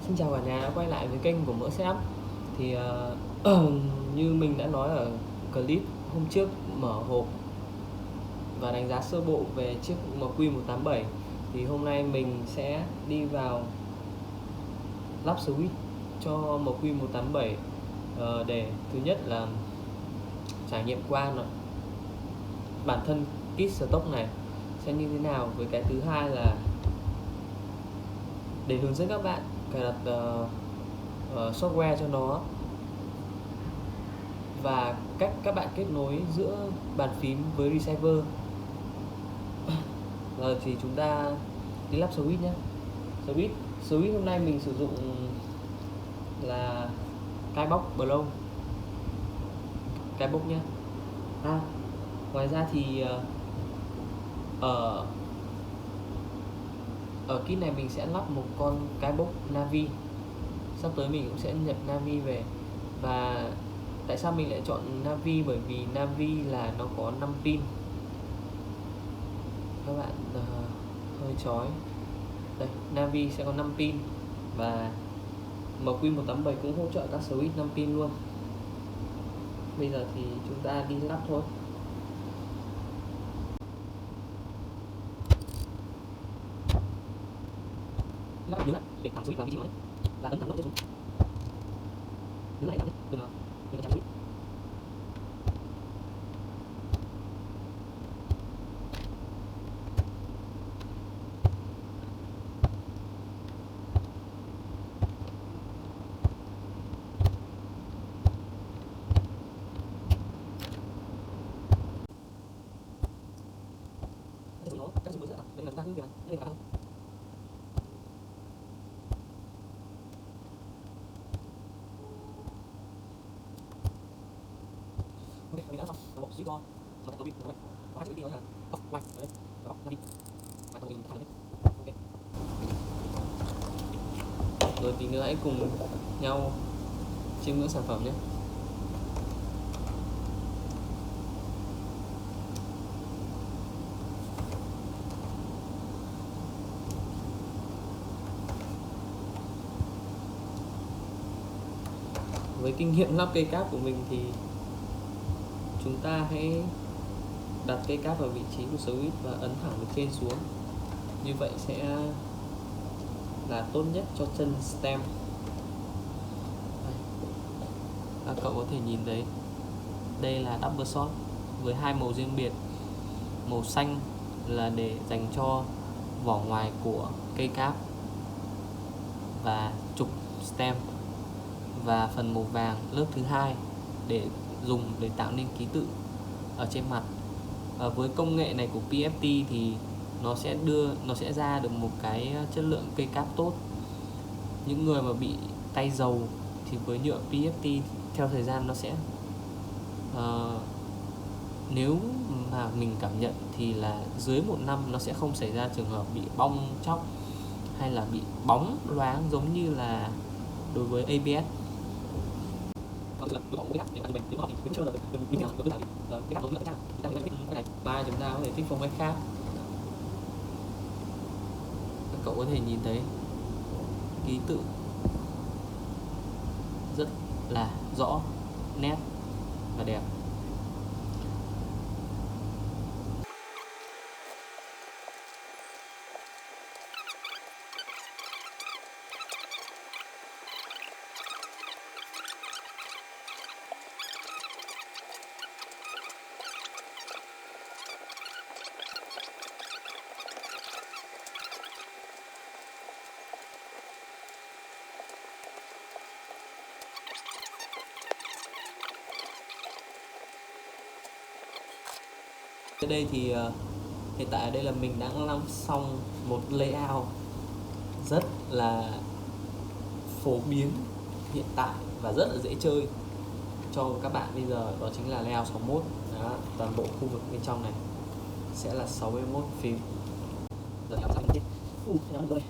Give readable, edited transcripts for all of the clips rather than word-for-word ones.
Xin chào cả nhà đã quay lại với kênh của Mỡ Setup. Thì như mình đã nói ở clip hôm trước mở hộp và đánh giá sơ bộ về chiếc MQ187, thì hôm nay mình sẽ đi vào lắp switch cho MQ187 để thứ nhất là trải nghiệm qua bản thân kit stock này sẽ như thế nào, với cái thứ hai là để hướng dẫn các bạn cài đặt software cho nó và cách các bạn kết nối giữa bàn phím với receiver. Giờ thì chúng ta đi lắp switch nhé. Switch hôm nay mình sử dụng là cái bóc Blow, cái bóc nhé. Ngoài ra thì ở kit này mình sẽ lắp một con cái bóc Navi. Sắp tới mình cũng sẽ nhập Navi về. Và tại sao mình lại chọn Navi? Bởi vì Navi là nó có 5 pin. Các bạn hơi chói. Đây, Navi sẽ có 5 pin và MQ187 cũng hỗ trợ các switch 5 pin luôn. Bây giờ thì chúng ta đi lắp thôi. Lắp nhớ lại để thẳng switch vào vị trí mới và ấn thẳng nút xuống. Nhớ lại đừng có chạm switch. Các dùng mới nữa. Đây là chúng ta cứ việc đây là không. Ok, mình đã xong một switch con. Rồi đầu pin rồi. Và chữ đi nói là off white đấy. Đó, Navi. Và tổng mình thẳng đấy. Ok. Rồi tí nữa hãy cùng nhau chiêm ngưỡng sản phẩm nhé. Với kinh nghiệm lắp cây cáp của mình thì chúng ta hãy đặt cây cáp vào vị trí của switch và ấn thẳng từ trên xuống. Như vậy sẽ là tốt nhất cho chân stem. Cậu có thể nhìn thấy đây là double shot với hai màu riêng biệt. Màu xanh là để dành cho vỏ ngoài của cây cáp và trục stem, và phần màu vàng lớp thứ hai để dùng để tạo nên ký tự ở trên mặt. Với công nghệ này của PFT thì nó sẽ ra được một cái chất lượng cây cáp tốt. Những người mà bị tay dầu thì với nhựa PFT theo thời gian nó sẽ nếu mà mình cảm nhận thì là dưới 1 năm nó sẽ không xảy ra trường hợp bị bong chóc hay là bị bóng loáng giống như là đối với ABS. Ba chúng ta có thể tích phong cách khác. Các cậu có thể nhìn thấy ký tự rất là rõ, nét và đẹp. Ở đây thì hiện tại ở đây là mình đã làm xong một layout rất là phổ biến hiện tại và rất là dễ chơi cho các bạn bây giờ, đó chính là layout 61. Đó, toàn bộ khu vực bên trong này sẽ là 61 phím. Giờ làm xong chết. Rồi.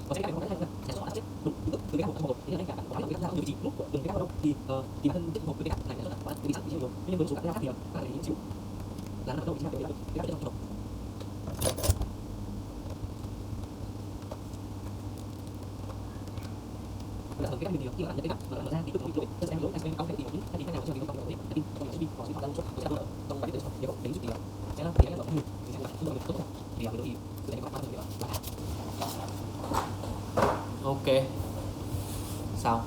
Có sẽ không sẽ rõ chết đúng từ cái hộp một thì anh cả có cái giao nhiều vị trí nút của từng cái đâu thì bản thân chiếc hộp với cái này rất là bạn bị sẵn nhiều rồi, nhưng với số các khác thì bạn phải chịu là nó đâu chỉ là cái cái hộp. Là cái cách mình điều khi bạn nhận cái cắt mà mở ra thì tự động lỗi em lỗi em không thể tìm được hay thế nào cho mình không có tin còn USB có sẽ đang xuất hiện trong cái điều đến rút tiền sẽ là thì anh động thì sẽ là không được tốt thì làm được gì để các bạn được ok xong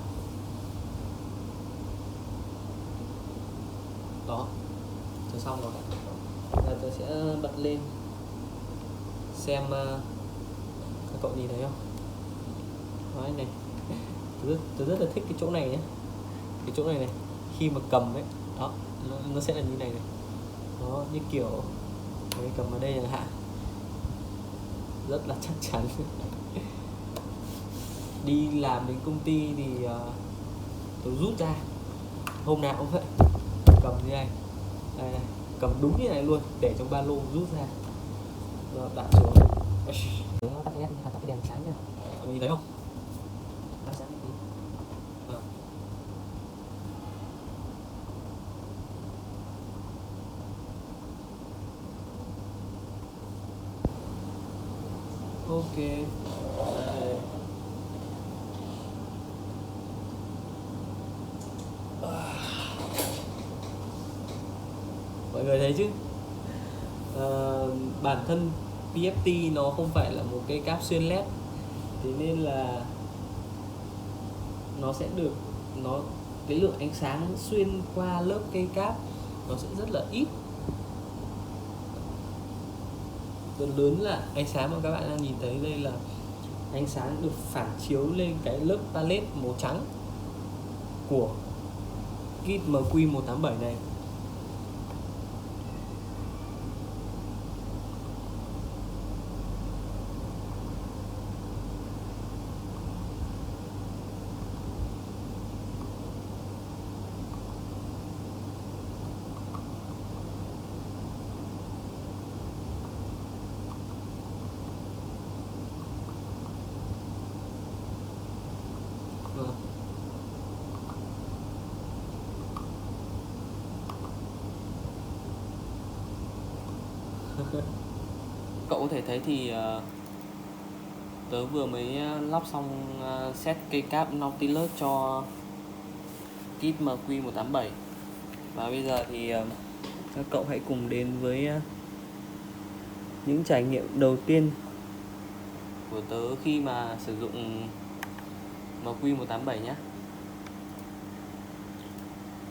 đó tôi xong rồi. Giờ tôi sẽ bật lên xem các cậu nhìn thấy không. Nói này tôi rất là thích cái chỗ này nhé, cái chỗ này khi mà cầm ấy đó nó sẽ là như này nó như kiểu cái cầm ở đây chẳng hạn, rất là chắc chắn. Đi làm đến công ty thì tôi rút ra hôm nào cũng vậy, cầm như này đây này, cầm đúng như này luôn, để trong ba lô rút ra rồi đặt xuống. Tắt cái đèn sáng nha, nhìn thấy không? Sáng tí. Ok. Đây. Mọi người thấy chứ, bản thân PFT nó không phải là một cái cáp xuyên led, thế nên là nó sẽ được cái lượng ánh sáng xuyên qua lớp cây cáp nó sẽ rất là ít. Phần lớn là ánh sáng mà các bạn đang nhìn thấy đây là ánh sáng được phản chiếu lên cái lớp palette màu trắng của kit MQ187 này. Cậu có thể thấy thì tớ vừa mới lắp xong set cây cáp Nautilus cho kit MQ187 và bây giờ thì các cậu hãy cùng đến với những trải nghiệm đầu tiên của tớ khi mà sử dụng MQ187 nhé.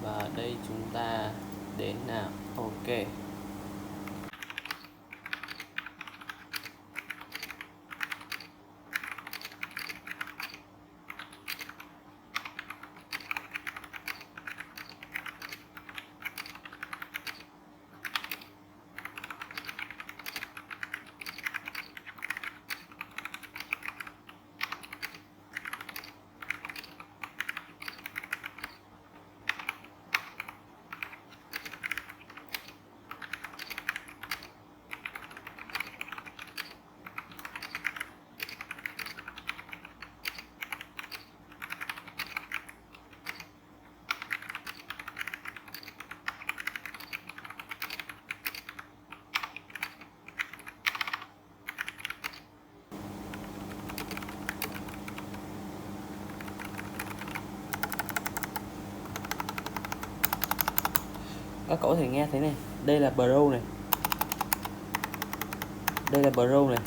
Và đây chúng ta đến nào. Ok. Các cậu có thể nghe thấy này, đây là Pro này, đây là Pro này,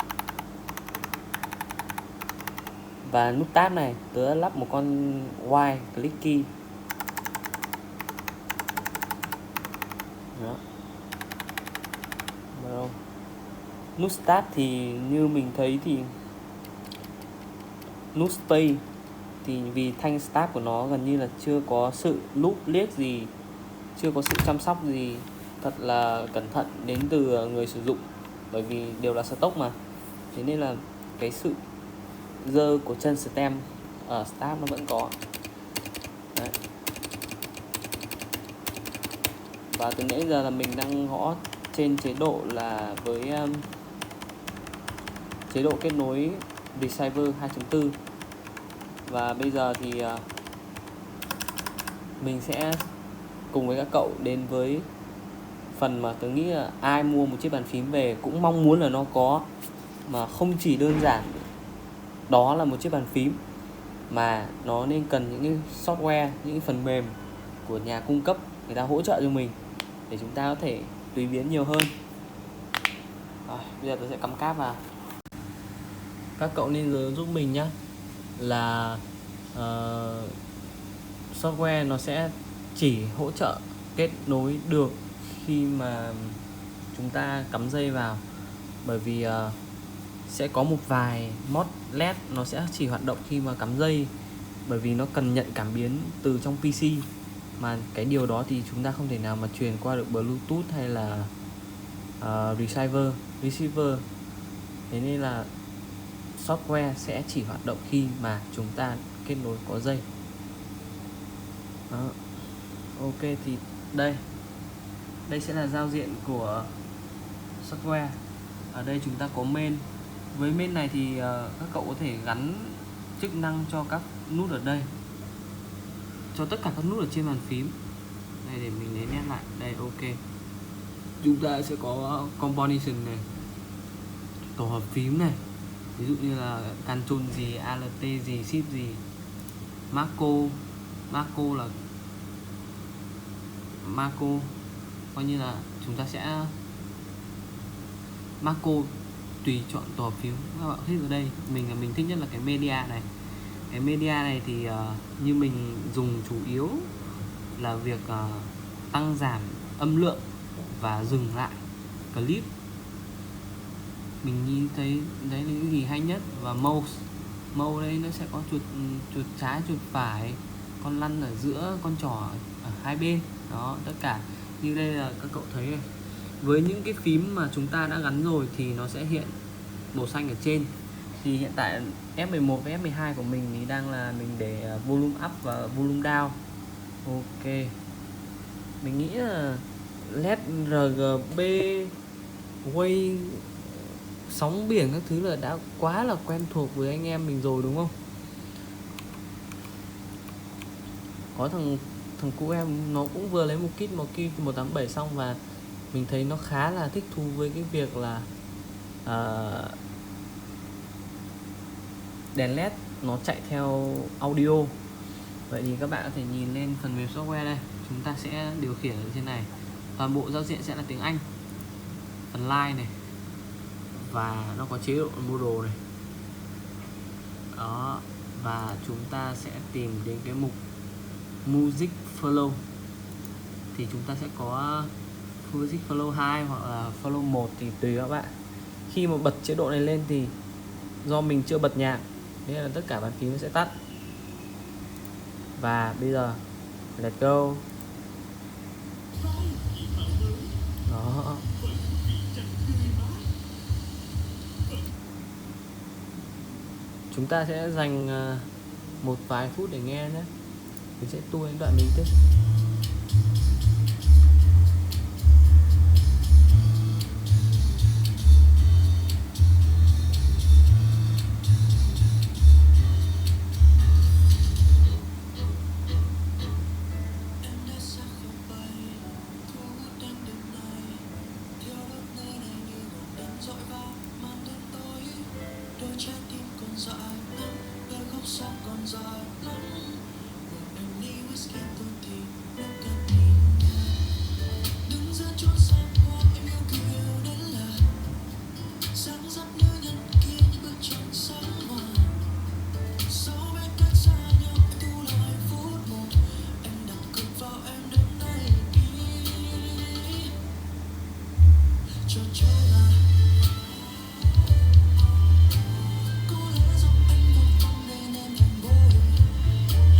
và nút tab này tớ đã lắp một con Y clicky. Đó. Pro. Nút start thì như mình thấy thì nút space thì vì thanh start của nó gần như là chưa có sự loop liếc gì, chưa có sự chăm sóc gì thật là cẩn thận đến từ người sử dụng, bởi vì đều là stock mà, thế nên là cái sự dơ của chân stem ở start nó vẫn có. Đấy. Và từ nãy giờ là mình đang gõ trên chế độ là với chế độ kết nối receiver 2.4. Và bây giờ thì mình sẽ cùng với các cậu đến với phần mà tớ nghĩ là ai mua một chiếc bàn phím về cũng mong muốn là nó có, mà không chỉ đơn giản đó là một chiếc bàn phím, mà nó nên cần những cái software, những cái phần mềm của nhà cung cấp người ta hỗ trợ cho mình để chúng ta có thể tùy biến nhiều hơn. Rồi, bây giờ tôi sẽ cắm cáp vào. Các cậu nên nhớ giúp mình nhé là software nó sẽ chỉ hỗ trợ kết nối được khi mà chúng ta cắm dây vào, bởi vì sẽ có một vài mod LED nó sẽ chỉ hoạt động khi mà cắm dây, bởi vì nó cần nhận cảm biến từ trong PC, mà cái điều đó thì chúng ta không thể nào mà truyền qua được Bluetooth hay là receiver. Thế nên là software sẽ chỉ hoạt động khi mà chúng ta kết nối có dây. Đó. Ok, thì đây sẽ là giao diện của software. Ở đây chúng ta có main. Với main này thì các cậu có thể gắn chức năng cho các nút ở đây, cho tất cả các nút ở trên bàn phím. Đây, để mình lấy nét lại. Đây, ok. Chúng ta sẽ có combination này, tổ hợp phím này, ví dụ như là Ctrl gì, Alt gì, Shift gì. Macro là macro, coi như là chúng ta sẽ macro tùy chọn tổ hợp phím. Các bạn thích ở đây, mình thích nhất là cái media này. Cái media này thì như mình dùng chủ yếu là việc tăng giảm âm lượng và dừng lại clip. Mình nhìn thấy đấy là những gì hay nhất. Và mouse đây nó sẽ có chuột trái, chuột phải, con lăn ở giữa, con trỏ ở hai bên. Đó, tất cả như đây là các cậu thấy này. Với những cái phím mà chúng ta đã gắn rồi thì nó sẽ hiện màu xanh ở trên. Thì hiện tại F11 với F12 của mình thì đang là mình để volume up và volume down. Ok, mình nghĩ là LED RGB, Wave, sóng biển các thứ là đã quá là quen thuộc với anh em mình rồi, đúng không? Có thằng cũ em nó cũng vừa lấy một kit 187 xong, và mình thấy nó khá là thích thú với cái việc là đèn LED nó chạy theo audio. Vậy thì các bạn có thể nhìn lên phần mềm software đây, chúng ta sẽ điều khiển ở trên này. Toàn bộ giao diện sẽ là tiếng Anh, phần line này, và nó có chế độ model này. Đó, và chúng ta sẽ tìm đến cái mục Music Flow, thì chúng ta sẽ có Music Flow 2 hoặc là Flow 1 thì tùy các bạn. Khi mà bật chế độ này lên thì do mình chưa bật nhạc nên là tất cả bàn phím sẽ tắt. Và bây giờ let's go. Đó. Chúng ta sẽ dành một vài phút để nghe nhé. Mình sẽ tua đến đoạn mình tiếp.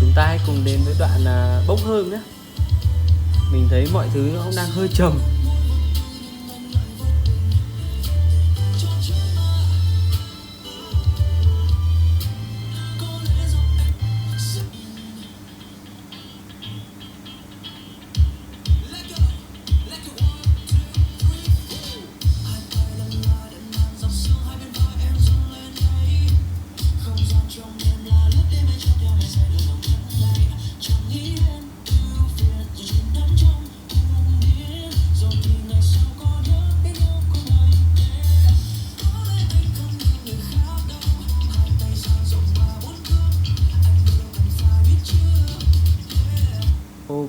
Chúng ta hãy cùng đến với đoạn bốc hơi nhé. Mình thấy mọi thứ nó cũng đang hơi trầm.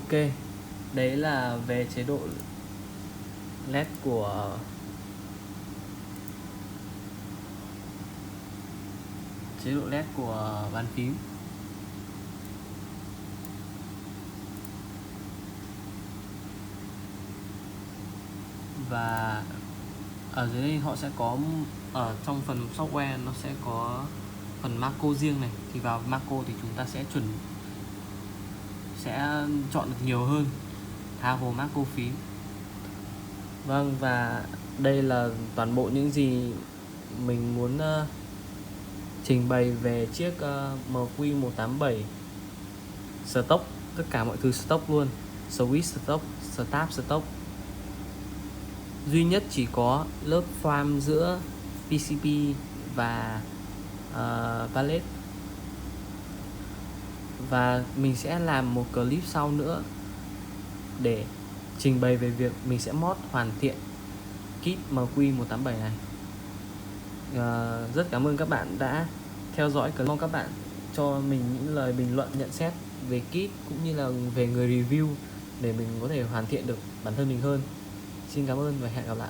Ok, đấy là về chế độ LED của bàn phím. Và ở dưới đây họ sẽ có, ở trong phần software nó sẽ có phần macro riêng này, thì vào macro thì chúng ta sẽ chọn được nhiều hơn, tha hồ macro phím. Vâng, và đây là toàn bộ những gì mình muốn trình bày về chiếc MQ187 Stock, tất cả mọi thứ stock luôn, switch stock, start stock. Duy nhất chỉ có lớp frame giữa PCB và palette. Và mình sẽ làm một clip sau nữa để trình bày về việc mình sẽ mod hoàn thiện kit MQ187 này. Rất cảm ơn các bạn đã theo dõi clip. Mong các bạn cho mình những lời bình luận nhận xét về kit cũng như là về người review để mình có thể hoàn thiện được bản thân mình hơn. Xin cảm ơn và hẹn gặp lại.